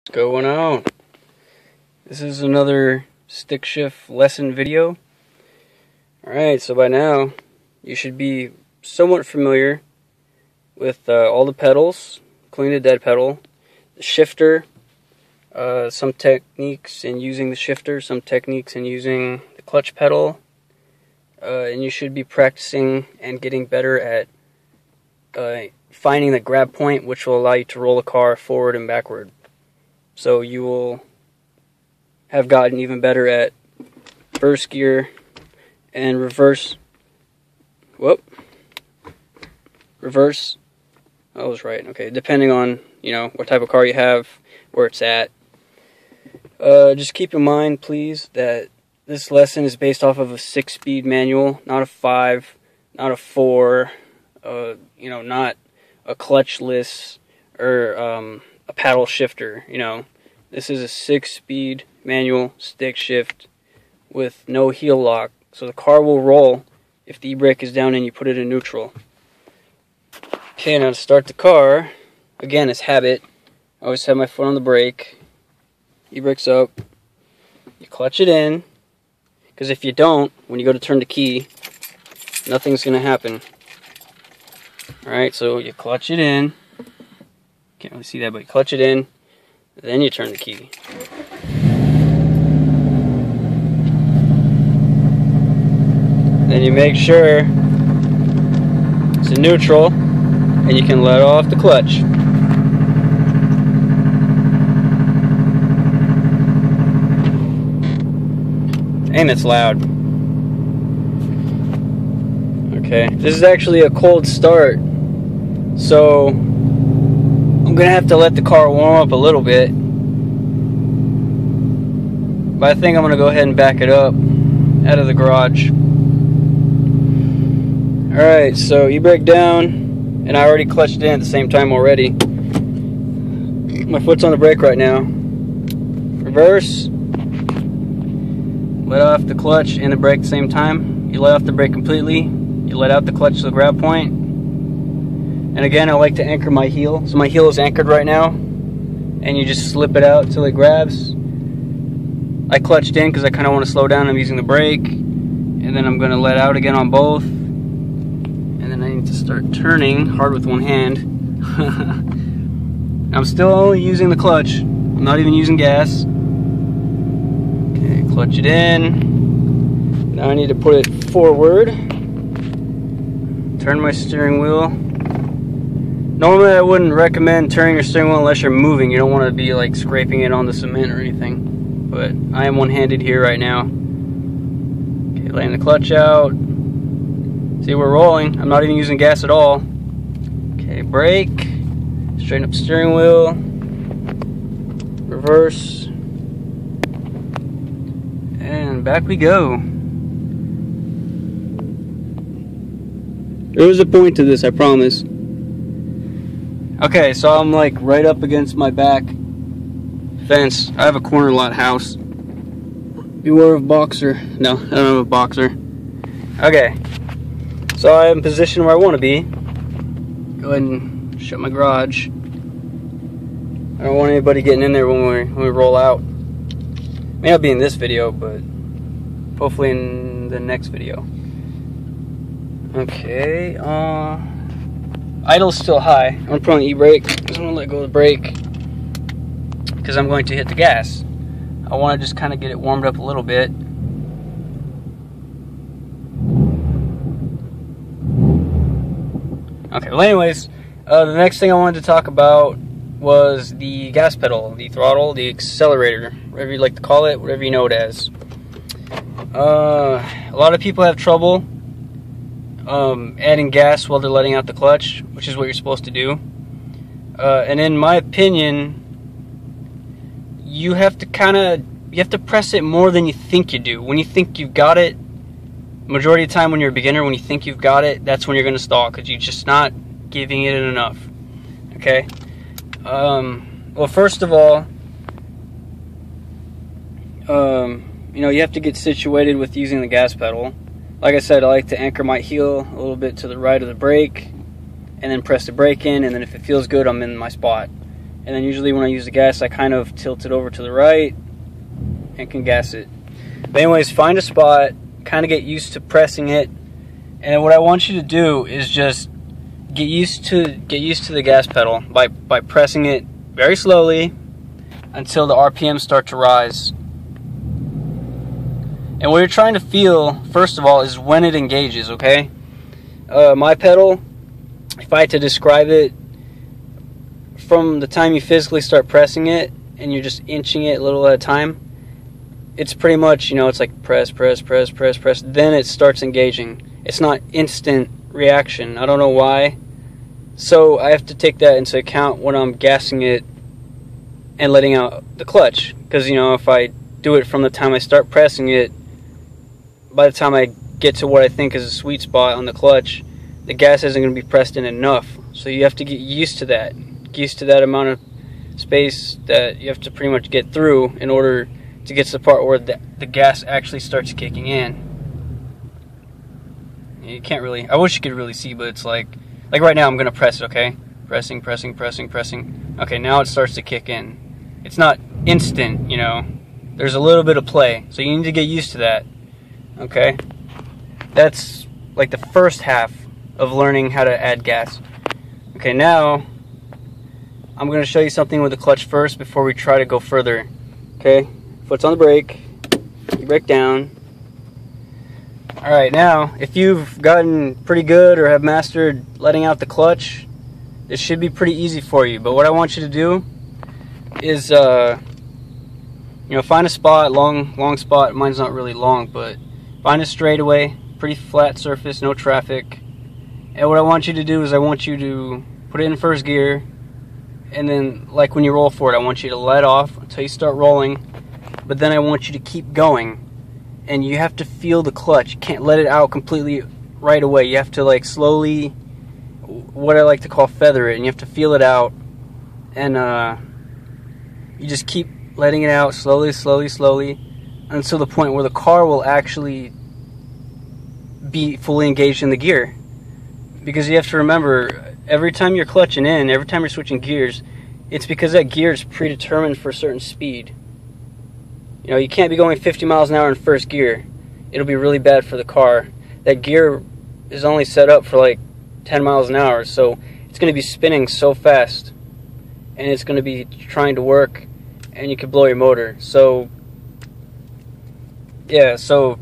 What's going on? This is another stick shift lesson video. Alright, so by now you should be somewhat familiar with all the pedals, including the dead pedal, the shifter, some techniques in using the shifter, some techniques in using the clutch pedal, and you should be practicing and getting better at finding the grab point, which will allow you to roll the car forward and backward. So you will have gotten even better at first gear and reverse. Reverse. I was right. Okay, depending on what type of car you have, where it's at. Just keep in mind, please, that this lesson is based off of a 6-speed manual, not a 5, not a 4. Not a clutchless or a paddle shifter. This is a 6-speed manual stick shift with no heel lock, so the car will roll if the e-brake is down and you put it in neutral. Okay, now to start the car, again, it's habit. I always have my foot on the brake, e-brake's up, you clutch it in, because if you don't, when you go to turn the key, nothing's going to happen. Alright, so you clutch it in. Can't really see that, but you clutch it in, then you turn the key. Then you make sure it's in neutral, and you can let off the clutch. And it's loud. Okay, this is actually a cold start, so I'm gonna have to let the car warm up a little bit, but I think I'm gonna go ahead and back it up out of the garage. Alright, so e-brake down, and I already clutched in at the same time already. My foot's on the brake right now. Reverse. Let off the clutch and the brake at the same time. You let off the brake completely. You let out the clutch to the grab point. And again, I like to anchor my heel. So my heel is anchored right now. And you just slip it out till it grabs. I clutched in because I kind of want to slow down. I'm using the brake. And then I'm going to let out again on both. And then I need to start turning hard with one hand. I'm still only using the clutch. I'm not even using gas. Okay, clutch it in. Now I need to put it forward. Turn my steering wheel. Normally I wouldn't recommend turning your steering wheel unless you're moving. You don't want to be like scraping it on the cement or anything. But I am one-handed here right now. Okay, laying the clutch out. See, we're rolling. I'm not even using gas at all. Okay, brake. Straighten up the steering wheel. Reverse. And back we go. There was a point to this, I promise. Okay, so I'm like right up against my back fence. I have a corner lot house. Beware of boxer. No, I don't have a boxer. Okay, so I am positioned where I want to be. Go ahead and shut my garage. I don't want anybody getting in there when we roll out. May not be in this video, but hopefully in the next video. Okay, idle's still high. I'm gonna put on the e-brake. I'm gonna let go of the brake because I'm going to hit the gas. I want to just kind of get it warmed up a little bit. Okay, well anyways, the next thing I wanted to talk about was the gas pedal, the throttle, the accelerator, whatever you like to call it, whatever you know it as. A lot of people have trouble adding gas while they're letting out the clutch, which is what you're supposed to do. And in my opinion, you have to press it more than you think you do. When you think you've got it, majority of the time when you're a beginner, when you think you've got it, that's when you're going to stall because you're just not giving it enough. Okay? Well, first of all, you have to get situated with using the gas pedal. Like I said, I like to anchor my heel a little bit to the right of the brake and then press the brake in, and then if it feels good, I'm in my spot. and then usually when I use the gas, I kind of tilt it over to the right and can gas it. But anyways, find a spot, kind of get used to pressing it, and what I want you to do is just get used to the gas pedal by pressing it very slowly until the RPMs start to rise. And what you're trying to feel, first of all, is when it engages, okay? My pedal, if I had to describe it, from the time you physically start pressing it and you're just inching it a little at a time, it's pretty much, you know, it's like press, press, press, press, press, then it starts engaging. It's not instant reaction. I don't know why. So I have to take that into account when I'm gassing it and letting out the clutch. Because, you know, if I do it from the time I start pressing it, by the time I get to what I think is a sweet spot on the clutch, the gas isn't going to be pressed in enough. So you have to get used to that. Get used to that amount of space that you have to pretty much get through in order to get to the part where the gas actually starts kicking in. You can't really, I wish you could really see, but it's like right now I'm going to press it, okay? Pressing, pressing, pressing, pressing. Okay, now it starts to kick in. It's not instant, you know. There's a little bit of play, so you need to get used to that. Okay, that's like the first half of learning how to add gas. Okay, now I'm going to show you something with the clutch first before we try to go further. Okay, foot's on the brake, you brake down. Alright, now if you've gotten pretty good or have mastered letting out the clutch, this should be pretty easy for you. But what I want you to do is you know, find a spot, long spot. Mine's not really long, but find a straightaway, pretty flat surface, no traffic. And what I want you to do is I want you to put it in first gear, and then like when you roll forward, I want you to let off until you start rolling, but then I want you to keep going, and you have to feel the clutch. You can't let it out completely right away. You have to like slowly, what I like to call feather it, and you have to feel it out, and you just keep letting it out slowly, slowly, slowly, until the point where the car will actually be fully engaged in the gear. Because you have to remember, every time you're clutching in, every time you're switching gears, it's because that gear is predetermined for a certain speed. You know, you can't be going 50 miles an hour in first gear. It'll be really bad for the car. That gear is only set up for like 10 miles an hour, so it's going to be spinning so fast, and it's going to be trying to work, and you could blow your motor. So yeah, so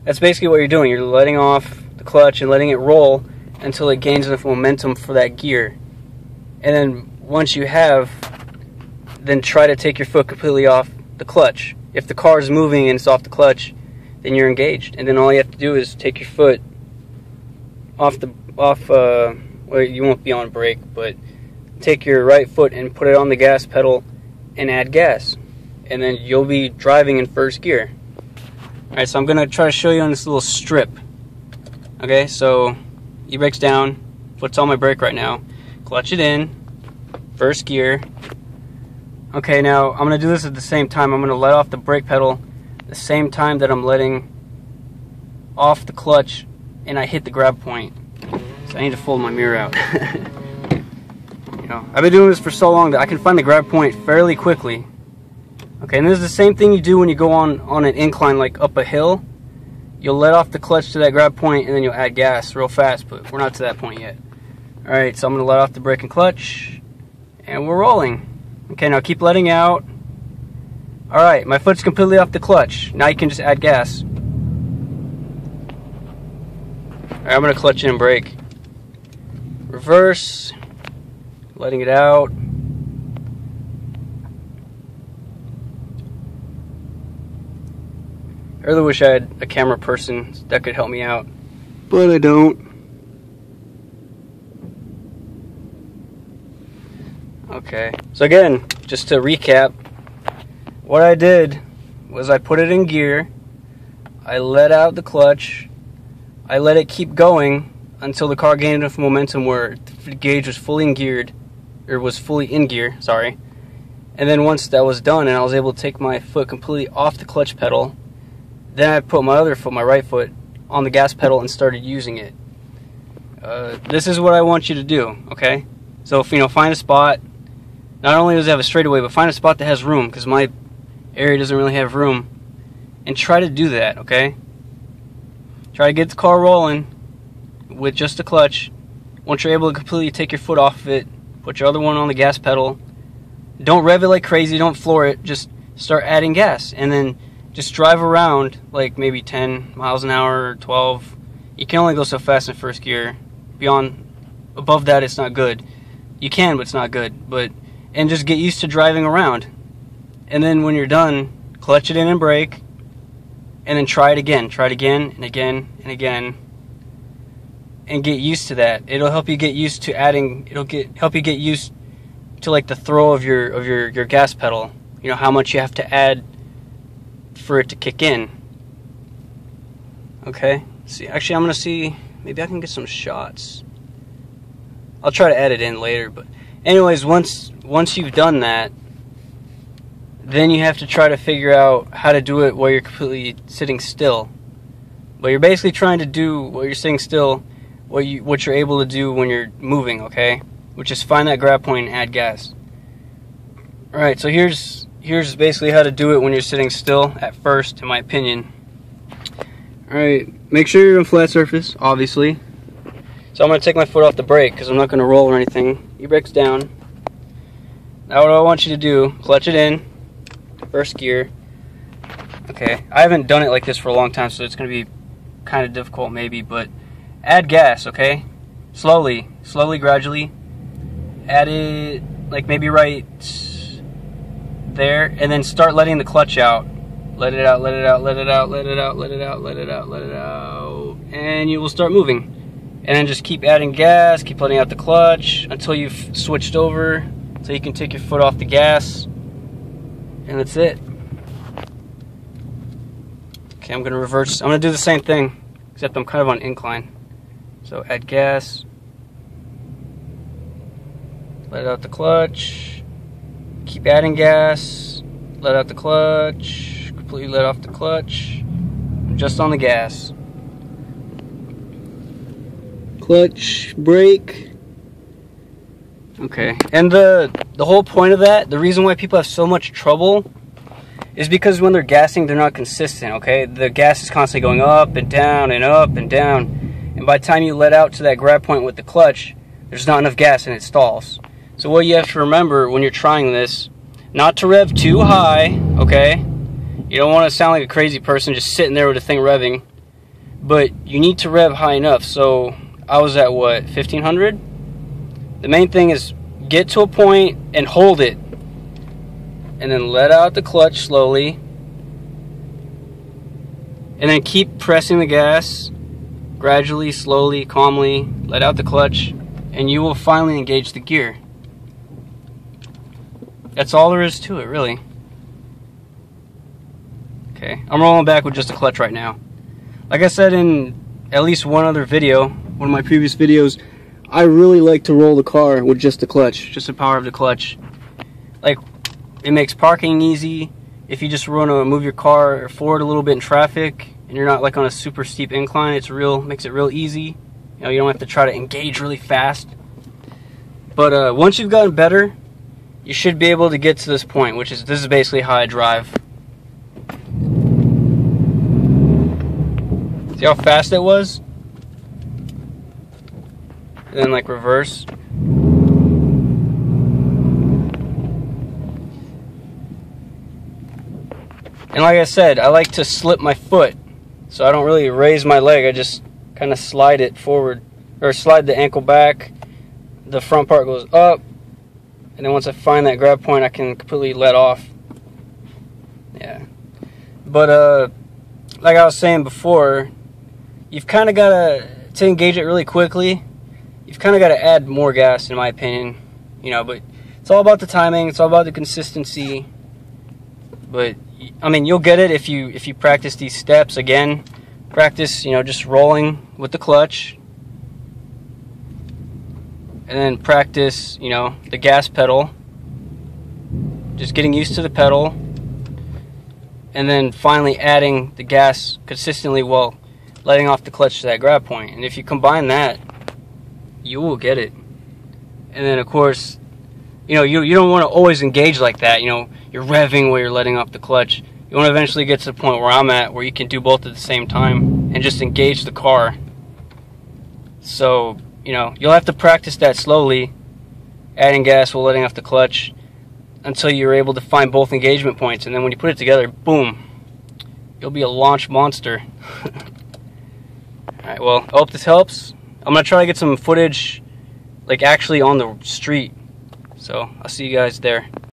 that's basically what you're doing. You're letting off the clutch and letting it roll until it gains enough momentum for that gear. And then once you have, then try to take your foot completely off the clutch. If the car is moving and it's off the clutch, then you're engaged. And then all you have to do is take your foot off well, you won't be on brake, but take your right foot and put it on the gas pedal and add gas. And then you'll be driving in first gear. Alright, so I'm going to try to show you on this little strip. Okay, so e-brake's down, foot's on my brake right now. Clutch it in, first gear. Okay, now I'm going to do this at the same time. I'm going to let off the brake pedal the same time that I'm letting off the clutch and I hit the grab point. So I need to fold my mirror out. You know, I've been doing this for so long that I can find the grab point fairly quickly. Okay, and this is the same thing you do when you go on an incline, like up a hill. You'll let off the clutch to that grab point and then you'll add gas real fast, but we're not to that point yet. Alright, so I'm going to let off the brake and clutch, and we're rolling. Okay, now keep letting out. Alright, my foot's completely off the clutch. Now you can just add gas. Alright, I'm going to clutch in and brake. Reverse. Letting it out. I really wish I had a camera person that could help me out, but I don't. Okay, so again, just to recap, what I did was I put it in gear, I let out the clutch, I let it keep going until the car gained enough momentum where the gauge was fully in geared, or was fully in gear, sorry. And then once that was done and I was able to take my foot completely off the clutch pedal, then I put my other foot, my right foot, on the gas pedal and started using it. This is what I want you to do, okay? So if, you know, find a spot, Not only does it have a straightaway, but find a spot that has room, because my area doesn't really have room. And try to do that, okay? Try to get the car rolling with just the clutch. Once you're able to completely take your foot off of it, put your other one on the gas pedal. Don't rev it like crazy, don't floor it, just start adding gas. And then just drive around like maybe 10 miles an hour or 12. You can only go so fast in first gear. Above that, it's not good. You can, but it's not good. And just get used to driving around. And then when you're done, clutch it in and brake. And then try it again and again and again. And get used to that. It'll help you get used to adding. Help you get used to like the throw of your gas pedal. You know how much you have to add for it to kick in. Okay. See, actually, I'm gonna see. Maybe I can get some shots. I'll try to add it in later. But anyways, once you've done that, then you have to try to figure out how to do it while you're completely sitting still. But you're basically trying to do while you're sitting still what you're able to do when you're moving, okay? Which is find that grab point and add gas. Alright, so here's basically how to do it when you're sitting still at first, in my opinion. Alright, make sure you're on flat surface, obviously. So I'm going to take my foot off the brake because I'm not going to roll or anything. Your brake's down. Now what I want you to do, clutch it in. First gear. Okay, I haven't done it like this for a long time, so it's going to be kind of difficult maybe, but add gas, okay? Slowly, gradually. Add it, like maybe right there, and then start letting the clutch out. Let it out, let it out, let it out, let it out, let it out, let it out, let it out, and you will start moving. And then just keep adding gas, keep letting out the clutch until you've switched over, so you can take your foot off the gas. And that's it. Okay, I'm going to reverse. I'm going to do the same thing, except I'm kind of on incline. So add gas. Let out the clutch. Keep adding gas. Let out the clutch. Completely let off the clutch. I'm just on the gas. Clutch, brake. Okay, and the whole point of that, the reason why people have so much trouble is because when they're gassing, they're not consistent, okay? The gas is constantly going up and down and up and down. And by the time you let out to that grab point with the clutch, there's not enough gas and it stalls. So what you have to remember when you're trying this, not to rev too high, okay? You don't want to sound like a crazy person just sitting there with the thing revving. But you need to rev high enough. So I was at what, 1500? The main thing is get to a point and hold it. And then let out the clutch slowly. And then keep pressing the gas gradually, slowly, calmly. Let out the clutch. And you will finally engage the gear. That's all there is to it, really. Okay, I'm rolling back with just a clutch right now. Like I said in at least one other video, one of my previous videos, I really like to roll the car with just the clutch, just the power of the clutch. Like, it makes parking easy. If you just want to move your car forward a little bit in traffic, and you're not like on a super steep incline, makes it real easy. You know, you don't have to try to engage really fast. But once you've gotten better, you should be able to get to this point, this is basically how I drive. See how fast it was? And then like reverse. And like I said, I like to slip my foot, so I don't really raise my leg. I just kind of slide it forward, or slide the ankle back. The front part goes up, and then once I find that grab point, I can completely let off. Yeah. But like I was saying before, you've kind of got to engage it really quickly. You've kind of got to add more gas, in my opinion. You know, but it's all about the timing. It's all about the consistency. But I mean, you'll get it if you practice these steps. Again, practice, you know, just rolling with the clutch, and then practice, you know, the gas pedal. Just getting used to the pedal, and then finally adding the gas consistently while letting off the clutch to that grab point. And if you combine that, you will get it. And then of course, you know, you don't want to always engage like that. You know, you're revving while you're letting off the clutch. You want to eventually get to the point where I'm at, where you can do both at the same time and just engage the car. So, you know, you'll have to practice that slowly, adding gas while letting off the clutch, until you're able to find both engagement points. And then when you put it together, boom, you'll be a launch monster. Alright, well, I hope this helps. I'm going to try to get some footage, like, actually on the street. So, I'll see you guys there.